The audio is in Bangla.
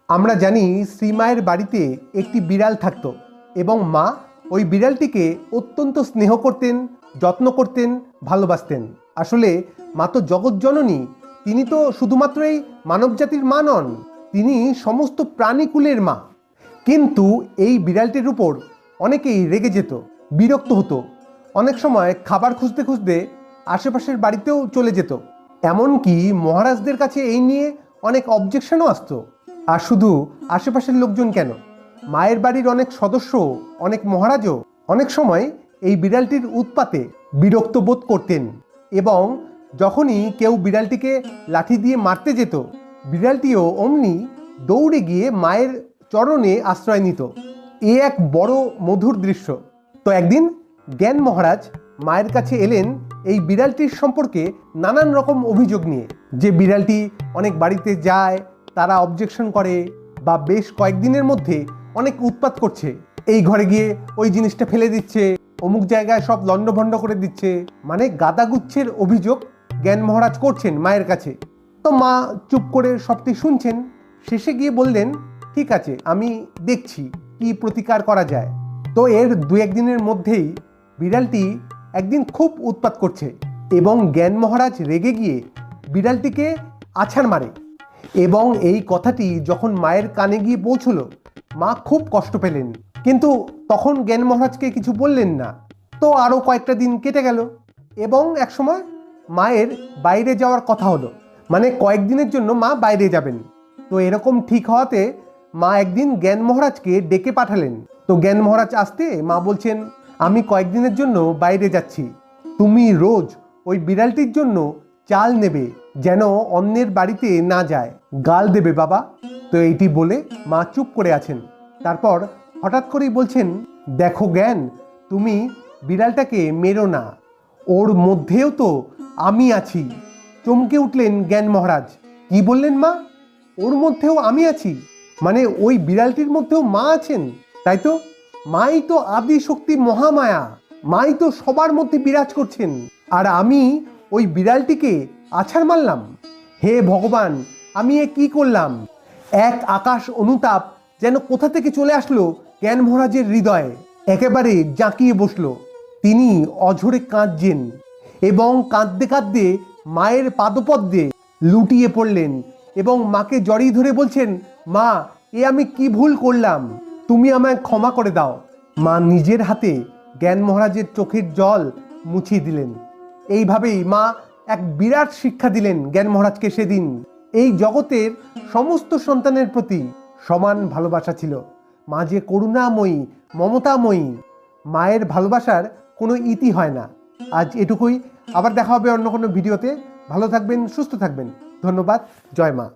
আমরা জানি শ্রীমায়ের বাড়িতে একটি বিড়াল থাকতো এবং মা ওই বিড়ালটিকে অত্যন্ত স্নেহ করতেন, যত্ন করতেন, ভালোবাসতেন। আসলে মা তো জগৎজননী, তিনি তো শুধুমাত্রই মানবজাতির মা নন, তিনি সমস্ত প্রাণীকুলের মা। কিন্তু এই বিড়ালটির উপর অনেকেই রেগে যেত, বিরক্ত হতো, অনেক সময় খাবার খুঁজতে খুঁজতে আশেপাশের বাড়িতেও চলে যেত। এমনকি মহারাজদের কাছে এই নিয়ে অনেক অবজেকশনও আসতো। আর শুধু আশেপাশের লোকজন কেন, মায়ের বাড়ির অনেক সদস্য, অনেক মহারাজও অনেক সময় এই বিড়ালটির উৎপাতে বিরক্ত বোধ করতেন এবং যখনই কেউ বিড়ালটিকে লাঠি দিয়ে মারতে যেত, বিড়ালটিও অমনি দৌড়ে গিয়ে মায়ের চরণে আশ্রয় নিত। এ এক বড় মধুর দৃশ্য। তো একদিন জ্ঞান মহারাজ মায়ের কাছে এলেন এই বিড়ালটির সম্পর্কে নানান রকম অভিযোগ নিয়ে, যে বিড়ালটি অনেক বাড়িতে যায়, তারা অবজেকশন করে, বা বেশ কয়েকদিনের মধ্যে অনেক উৎপাত করছে, এই ঘরে গিয়ে ওই জিনিসটা ফেলে দিচ্ছে, অমুক জায়গায় সব লণ্ডভণ্ড করে দিচ্ছে, মানে গাদাগুচ্ছের অভিযোগ জ্ঞান মহারাজ করছেন মায়ের কাছে। তো মা চুপ করে সবটি শুনছেন। শেষে গিয়ে বললেন, ঠিক আছে, আমি দেখছি কি প্রতিকার করা যায়। তো এর দু একদিনের মধ্যেই বিড়ালটি একদিন খুব উৎপাত করছে এবং জ্ঞান মহারাজ রেগে গিয়ে বিড়ালটিকে আছাড় মারে। এবং এই কথাটি যখন মায়ের কানে গিয়ে পৌঁছলো, মা খুব কষ্ট পেলেন, কিন্তু তখন জ্ঞান মহারাজকে কিছু বললেন না। তো আরও কয়েকটা দিন কেটে গেল এবং একসময় মায়ের বাইরে যাওয়ার কথা হলো, মানে কয়েকদিনের জন্য মা বাইরে যাবেন। তো এরকম ঠিক হওয়াতে মা একদিন জ্ঞান মহারাজকে ডেকে পাঠালেন। তো জ্ঞান মহারাজ আসতে মা বলছেন, আমি কয়েকদিনের জন্য বাইরে যাচ্ছি, তুমি রোজ ওই বিড়ালটির জন্য চাল নেবে, যেন অন্যের বাড়িতে না যায়, গাল দেবে বাবা। তো এইটি বলে মা চুপ করে আছেন। তারপর হঠাৎ করেই বলছেন, দেখো জ্ঞান, তুমি বিড়ালটাকে মেরো না, ওর মধ্যেও তো আমি আছি। চমকে উঠলেন জ্ঞান মহারাজ। কি বললেন মা? ওর মধ্যেও আমি আছি? মানে ওই বিড়ালটির মধ্যেও মা আছেন? তাই তো, মাই তো আদি শক্তি মহামায়া, মাই তো সবার মধ্যে বিরাজ করছেন, আর আমি ওই বিড়ালটিকে আছাড় মারলাম। হে ভগবান, আমি এ কি করলাম? এক আকাশ অনুতাপ যেন কোথা থেকে চলে আসলো জ্ঞান মহারাজের হৃদয়ে, একেবারে জাঁকিয়ে বসলো। তিনি অঝরে কাঁদছেন এবং কাঁদতে কাঁদতে মায়ের পাদপদ্মে লুটিয়ে পড়লেন এবং মাকে জড়িয়ে ধরে বলছেন, মা, এ আমি কি ভুল করলাম, তুমি আমায় ক্ষমা করে দাও। মা নিজের হাতে জ্ঞান মহারাজের চোখের জল মুছিয়ে দিলেন। এইভাবেই মা এক বিরাট শিক্ষা দিলেন জ্ঞান মহারাজকে। সেদিন এই জগতের সমস্ত সন্তানের প্রতি সমান ভালোবাসা ছিল। মা যে করুণাময়ী, মমতাময়ী, মায়ের ভালোবাসার কোনো ইতি হয় না। আজ এটুকুই, আবার দেখা হবে অন্য কোনো ভিডিওতে। ভালো থাকবেন, সুস্থ থাকবেন। ধন্যবাদ। জয় মা।